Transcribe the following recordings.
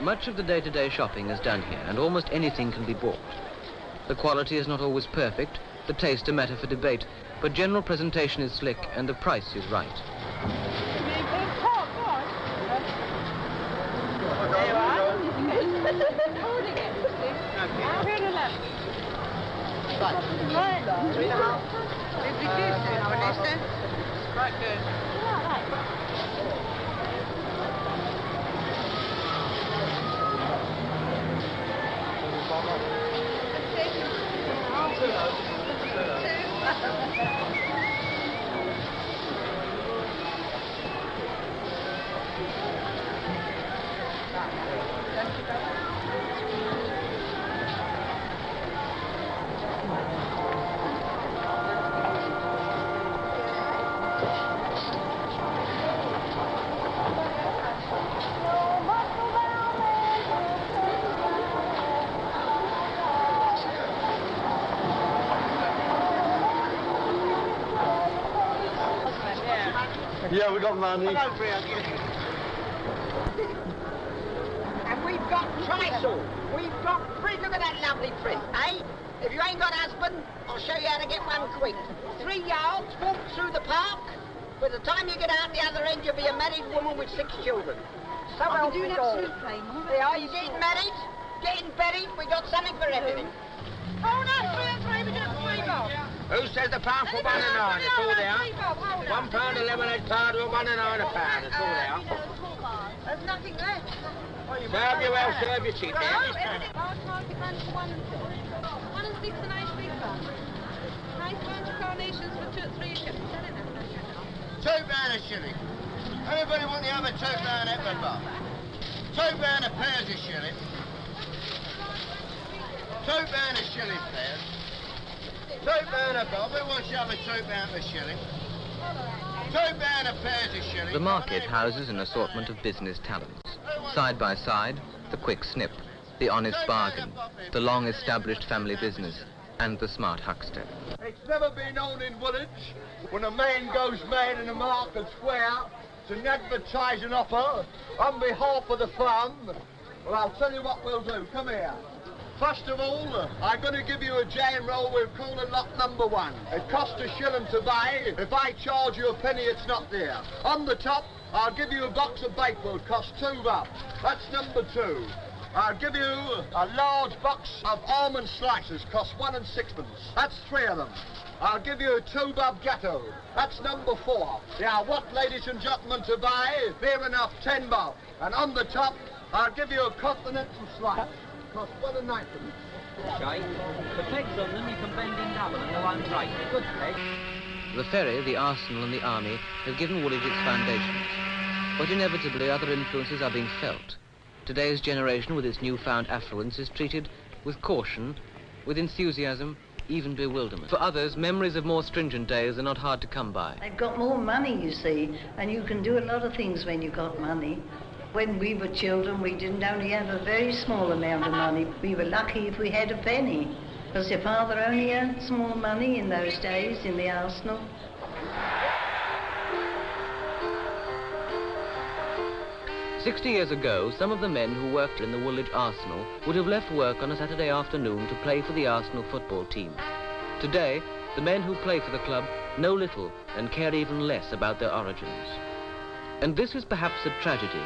Much of the day-to-day shopping is done here, and almost anything can be bought. The quality is not always perfect, the taste a matter for debate, but general presentation is slick and the price is right. Yeah, we got money. And we've got tristle. We've got print. Look at that lovely print, eh? If you ain't got a husband, I'll show you how to get one quick. 3 yards, walk through the park. By the time you get out the other end, you'll be a married woman with 6 children. So I'm help doing me God. absolute plain. Are you getting married? Getting buried? We got something for everything. Oh no, 3 and 3, we do it 3 bob. Who says the pound for 1 and 9? It's all there. £1 lemonade powder or 1 and 9 a pound. It's all there. There's nothing left. Serve you well, serve you cheap. Large market runs for 1 and 6. 1 and 6 a nice big one. Nice bunch of carnations for 2 or 3 shillings. £2 a shilling. Anybody want the other £2 apple bar? £2 a pair's a shilling. £2 a shilling pairs. £2 a bob. Who wants the other £2 a shilling? £2 a pair's a shilling. The market houses an assortment of business talents. Side by side, the quick snip, the honest bargain, the long-established family business, and the smart huckster. It's never been known in Woolwich when a man goes mad in the market square to advertise an offer on behalf of the farm. Well, I'll tell you what we'll do. Come here. First of all, I'm going to give you a jam roll we're calling lot number 1. It costs a shilling to buy. If I charge you a penny, it's not there. On the top, I'll give you a box of Bakewell. It costs 2 bob. That's number 2. I'll give you a large box of almond slices. Costs 1 and 6pence. That's 3 of them. I'll give you a 2 bob gatto. That's number 4. Now, what, ladies and gentlemen, to buy? Fair enough, 10 bob. And on the top, I'll give you a continental slice. Cost 1 and 9pence. Right. The pegs on them you can bend in double and the one's right. They're good pegs. The ferry, the arsenal and the army have given Woolwich its foundations. But inevitably other influences are being felt. Today's generation with its newfound affluence is treated with caution, with enthusiasm, even bewilderment. For others, memories of more stringent days are not hard to come by. They've got more money, you see, and you can do a lot of things when you've got money. When we were children, we didn't only have a very small amount of money. We were lucky if we had a penny, because your father only earned small money in those days in the arsenal. "60 years ago, some of the men who worked in the Woolwich Arsenal would have left work on a Saturday afternoon to play for the Arsenal football team. Today, the men who play for the club know little and care even less about their origins. And this is perhaps a tragedy,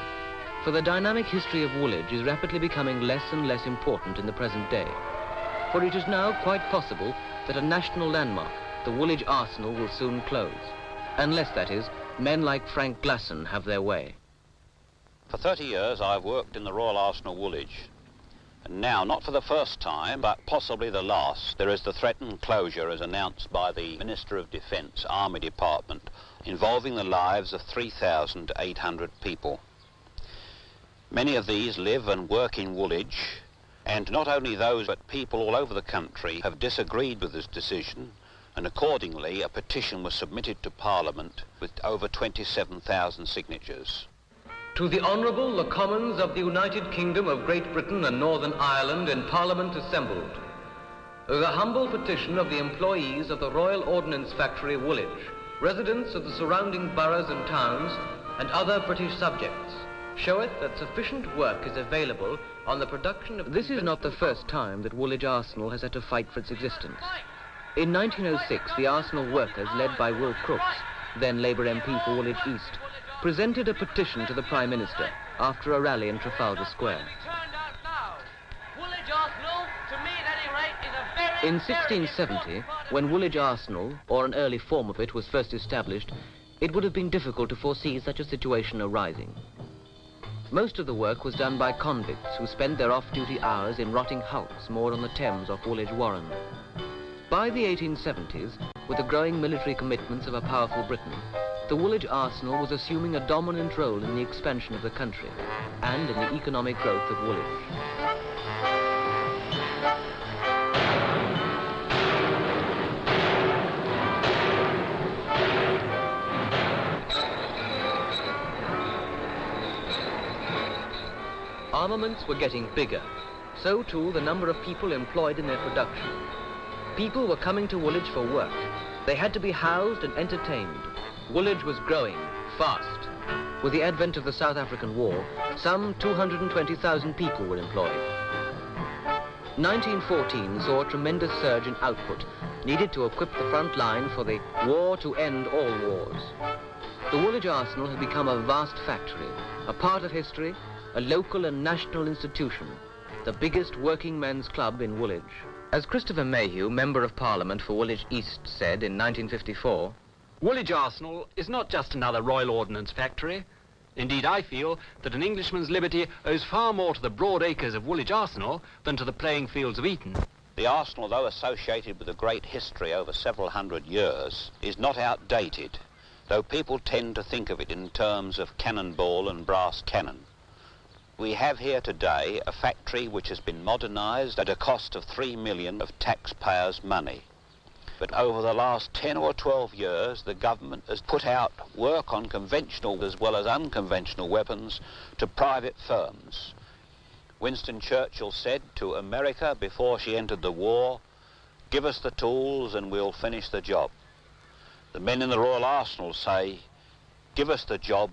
for the dynamic history of Woolwich is rapidly becoming less and less important in the present day. For it is now quite possible that a national landmark, the Woolwich Arsenal, will soon close. Unless, that is, men like Frank Glasson have their way. For 30 years I've worked in the Royal Arsenal Woolwich. And now, not for the first time, but possibly the last, there is the threatened closure as announced by the Minister of Defence Army Department, involving the lives of 3,800 people. Many of these live and work in Woolwich, and not only those but people all over the country have disagreed with this decision, and accordingly a petition was submitted to Parliament with over 27,000 signatures. To the Honourable, the Commons of the United Kingdom of Great Britain and Northern Ireland in Parliament assembled, the humble petition of the employees of the Royal Ordnance Factory, Woolwich, residents of the surrounding boroughs and towns, and other British subjects, showeth that sufficient work is available on the production of... This is not the first time that Woolwich Arsenal has had to fight for its existence. In 1906, the Arsenal workers, led by Will Crooks, then Labour MP for Woolwich East, presented a petition to the Prime Minister after a rally in Trafalgar Square. In 1670, when Woolwich Arsenal, or an early form of it, was first established, it would have been difficult to foresee such a situation arising. Most of the work was done by convicts who spent their off-duty hours in rotting hulks moored on the Thames off Woolwich Warren. By the 1870s, with the growing military commitments of a powerful Britain, the Woolwich Arsenal was assuming a dominant role in the expansion of the country and in the economic growth of Woolwich. Armaments were getting bigger, so too the number of people employed in their production. People were coming to Woolwich for work. They had to be housed and entertained. Woolwich was growing fast. With the advent of the South African War, some 220,000 people were employed. 1914 saw a tremendous surge in output, needed to equip the front line for the war to end all wars. The Woolwich Arsenal had become a vast factory, a part of history, a local and national institution, the biggest working men's club in Woolwich. As Christopher Mayhew, Member of Parliament for Woolwich East, said in 1954, Woolwich Arsenal is not just another Royal Ordnance factory. Indeed, I feel that an Englishman's liberty owes far more to the broad acres of Woolwich Arsenal than to the playing fields of Eton. The Arsenal, though associated with a great history over several hundred years, is not outdated, though people tend to think of it in terms of cannonball and brass cannon. We have here today a factory which has been modernised at a cost of £3 million of taxpayers' money. But over the last 10 or 12 years, the government has put out work on conventional as well as unconventional weapons to private firms. Winston Churchill said to America before she entered the war, "Give us the tools and we'll finish the job." The men in the Royal Arsenal say, "Give us the job,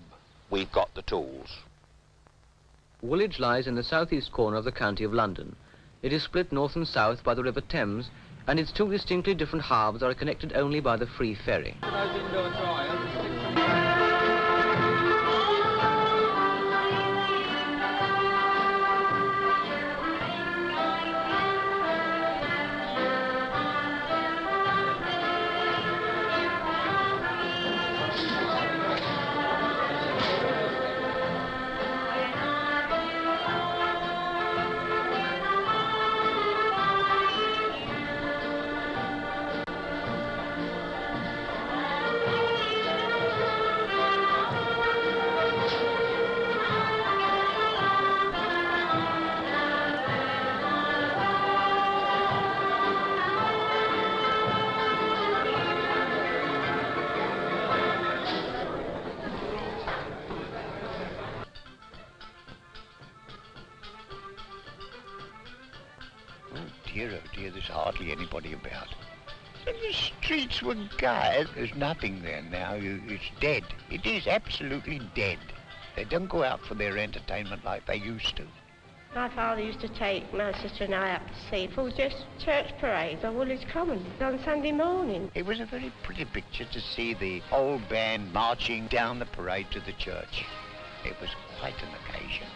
we've got the tools." Woolwich lies in the southeast corner of the County of London. It is split north and south by the River Thames, and its two distinctly different halves are connected only by the free ferry. Oh dear, there's hardly anybody about. And the streets were gay. There's nothing there now. It's dead. It is absolutely dead. They don't go out for their entertainment like they used to. My father used to take my sister and I up to see for just church parades on Woolwich Common on Sunday morning. It was a very pretty picture to see the old band marching down the parade to the church. It was quite an occasion.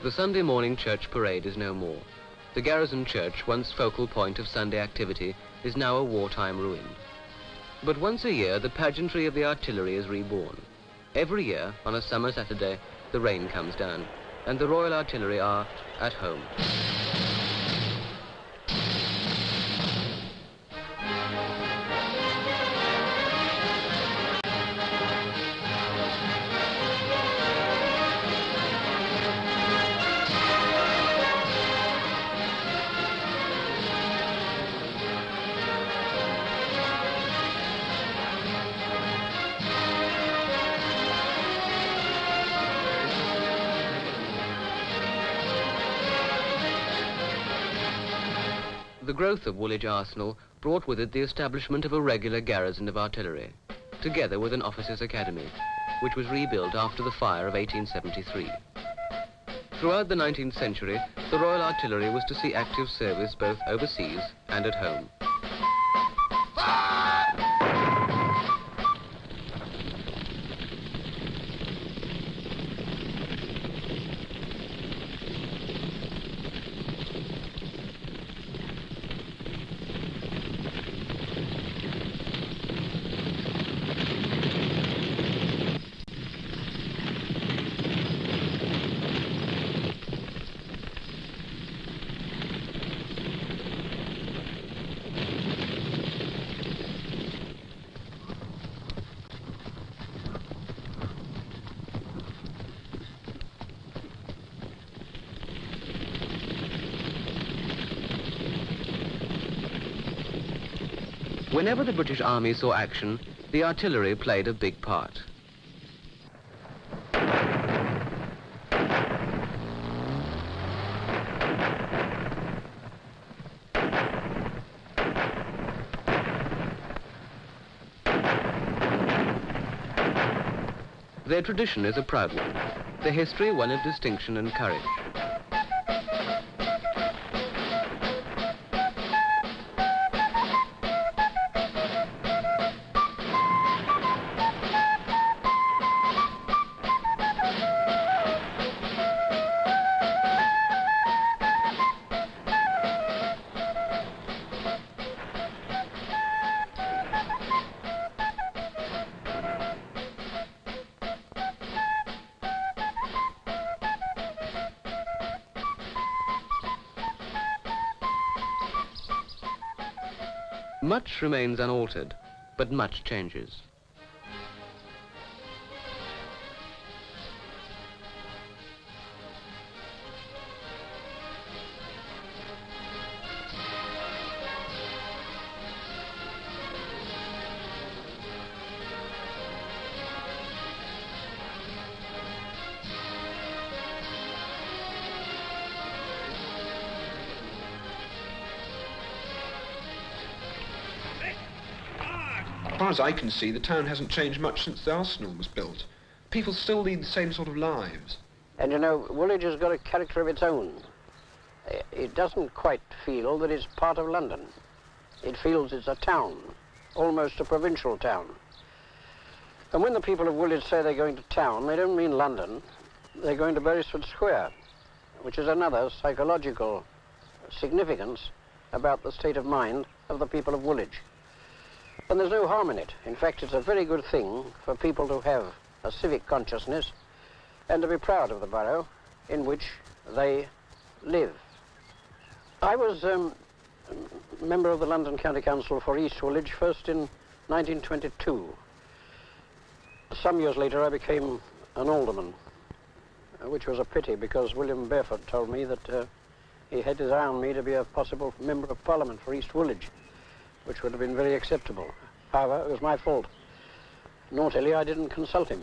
The Sunday morning church parade is no more. The Garrison Church, once focal point of Sunday activity, is now a wartime ruin. But once a year, the pageantry of the artillery is reborn. Every year, on a summer Saturday, the rain comes down, and the Royal Artillery are at home. The growth of Woolwich Arsenal brought with it the establishment of a regular garrison of artillery, together with an officers' academy. which was rebuilt after the fire of 1873. Throughout the 19th century, the Royal Artillery was to see active service both overseas and at home. Whenever the British Army saw action, the artillery played a big part. Their tradition is a proud one, their history one of distinction and courage. Much remains unaltered, but much changes. As far as I can see, the town hasn't changed much since the arsenal was built. People still lead the same sort of lives. And you know, Woolwich has got a character of its own. It doesn't quite feel that it's part of London. It feels it's a town, almost a provincial town. And when the people of Woolwich say they're going to town, they don't mean London. They're going to Beresford Square, which is another psychological significance about the state of mind of the people of Woolwich. And there's no harm in it. In fact, it's a very good thing for people to have a civic consciousness and to be proud of the borough in which they live. I was a member of the London County Council for East Woolwich first in 1922. Some years later I became an alderman, which was a pity because William Beresford told me that he had his eye on me to be a possible member of Parliament for East Woolwich, which would have been very acceptable. However, it was my fault. Naughtily, I didn't consult him.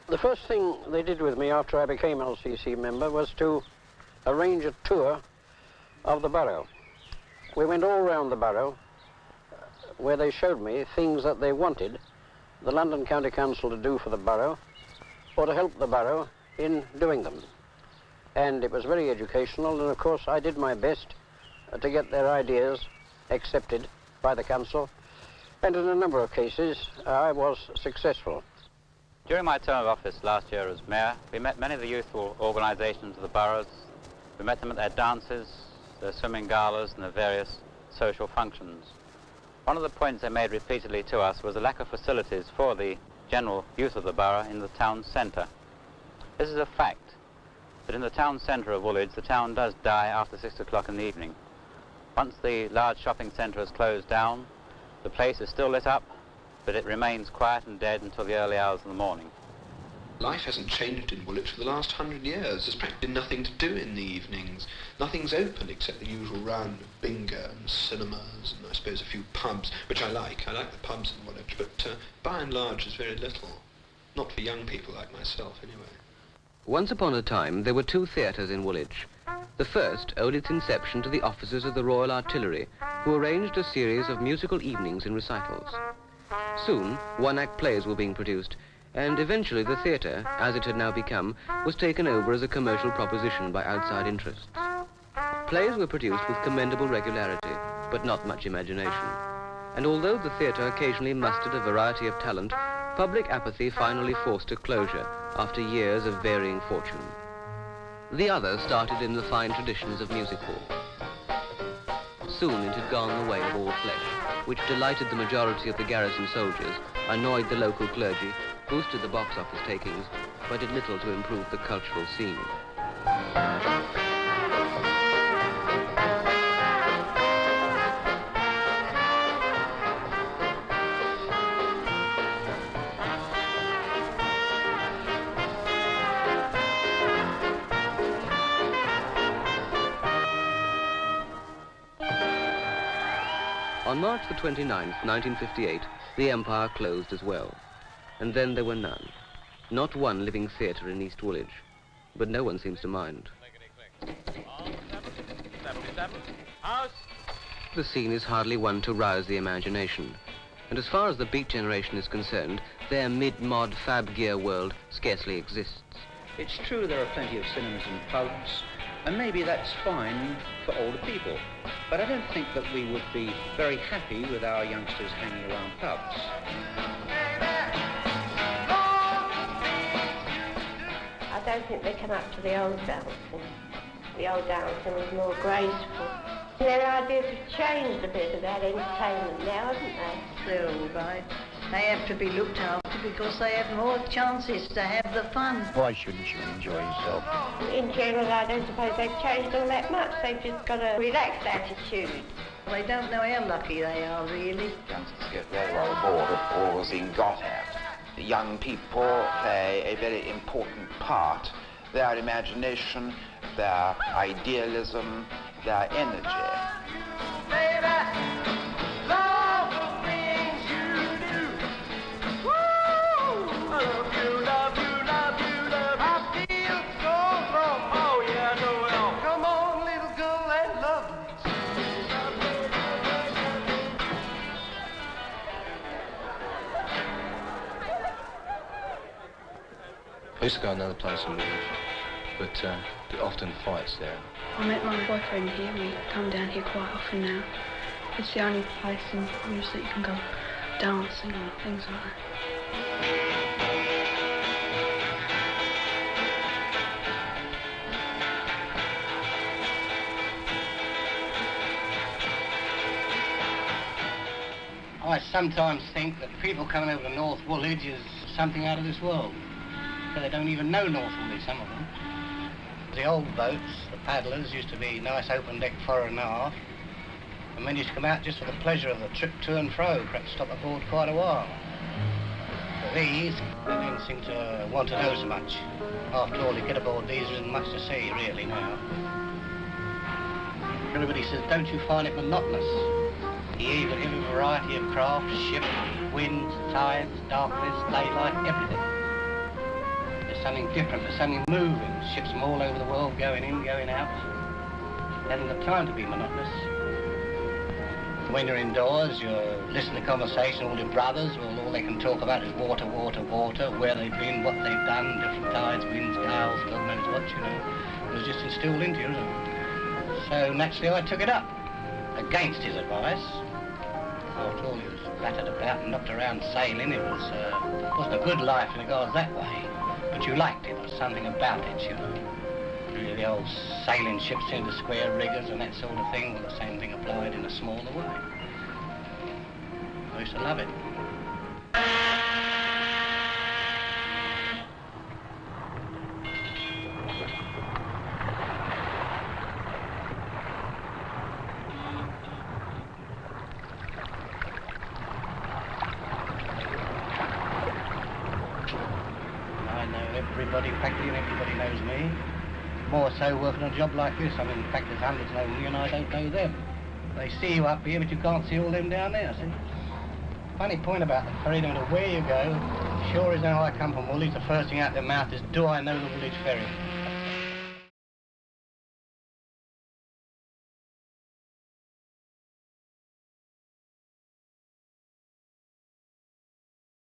The first thing they did with me after I became LCC member was to arrange a tour of the borough. We went all round the borough where they showed me things that they wanted the London County Council to do for the borough or to help the borough in doing them. And it was very educational, and of course I did my best to get their ideas accepted by the council, and in a number of cases I was successful. During my term of office last year as mayor, we met many of the youthful organisations of the boroughs. We met them at their dances, their swimming galas and their various social functions. One of the points they made repeatedly to us was the lack of facilities for the general youth of the borough in the town centre. This is a fact, that in the town centre of Woolwich, the town does die after 6 o'clock in the evening. Once the large shopping centre is closed down, the place is still lit up, but it remains quiet and dead until the early hours of the morning. Life hasn't changed in Woolwich for the last 100 years. There's practically nothing to do in the evenings. Nothing's open except the usual round of bingo and cinemas and I suppose a few pubs, which I like. I like the pubs in Woolwich, but by and large there's very little. Not for young people like myself, anyway. Once upon a time, there were two theatres in Woolwich. The first owed its inception to the officers of the Royal Artillery, who arranged a series of musical evenings and recitals. Soon, one-act plays were being produced, and eventually the theatre, as it had now become, was taken over as a commercial proposition by outside interests. Plays were produced with commendable regularity, but not much imagination. And although the theatre occasionally mustered a variety of talent, public apathy finally forced a closure after years of varying fortune. The other started in the fine traditions of music hall. Soon it had gone the way of all flesh, which delighted the majority of the garrison soldiers, annoyed the local clergy, boosted the box office takings, but did little to improve the cultural scene. On March the 29th, 1958, the Empire closed as well. And then there were none. Not one living theatre in East Woolwich. But no one seems to mind. The scene is hardly one to rouse the imagination. And as far as the Beat generation is concerned, their mid-mod fab gear world scarcely exists. It's true there are plenty of cinemas and pubs, and maybe that's fine for older people. But I don't think that we would be very happy with our youngsters hanging around pubs. I don't think they come up to the old dancing. The old dancing was more graceful. Their ideas have changed a bit about entertainment now, haven't they? They're all right. They have to be looked after because they have more chances to have the fun. Why shouldn't you enjoy yourself? In general, I don't suppose they've changed all that much. They've just got a relaxed attitude. They don't know how lucky they are, really. Youngsters get very well bored of always being got at. The young people play a very important part. Their imagination, their idealism, their energy. I used to go another place in Woolwich, but there are often fights there. I met my boyfriend here. We come down here quite often now. It's the only place in Woolwich that you can go dancing and things like that. I sometimes think that people coming over to North Woolwich is something out of this world. They don't even know North Woolwich, some of them. The old boats, the paddlers, used to be nice open deck fore and aft. And men used to come out just for the pleasure of the trip to and fro, perhaps stop aboard quite a while. But these, they don't seem to want to know so much. After all, you get aboard these, there isn't much to see, really, now. Everybody says, don't you find it monotonous? Here you've got every variety of craft, ship, winds, tides, darkness, daylight, everything. There's something different, there's something moving. Ships from all over the world going in, going out. It hasn't got time to be monotonous. When you're indoors, you're listening to conversation, all your brothers, well, all they can talk about is water, water, water, where they've been, what they've done, different tides, winds, gales, God knows what, you know. It was just instilled into you, isn't it? So naturally I took it up, against his advice. After all, he was battered about and knocked around sailing. It wasn't a good life in regards that way. But you liked it, there was something about it, you know. Really, the old sailing ships into square riggers and that sort of thing, well, the same thing applied in a smaller way. I used to love it. Practically, and everybody knows me. More so working on a job like this. I mean, in fact, there's hundreds know me and I don't know them. They see you up here, but you can't see all them down there, see? Funny point about the ferry, no matter where you go, sure as how I come from Woolwich, the first thing out of their mouth is, do I know the Woolwich ferry?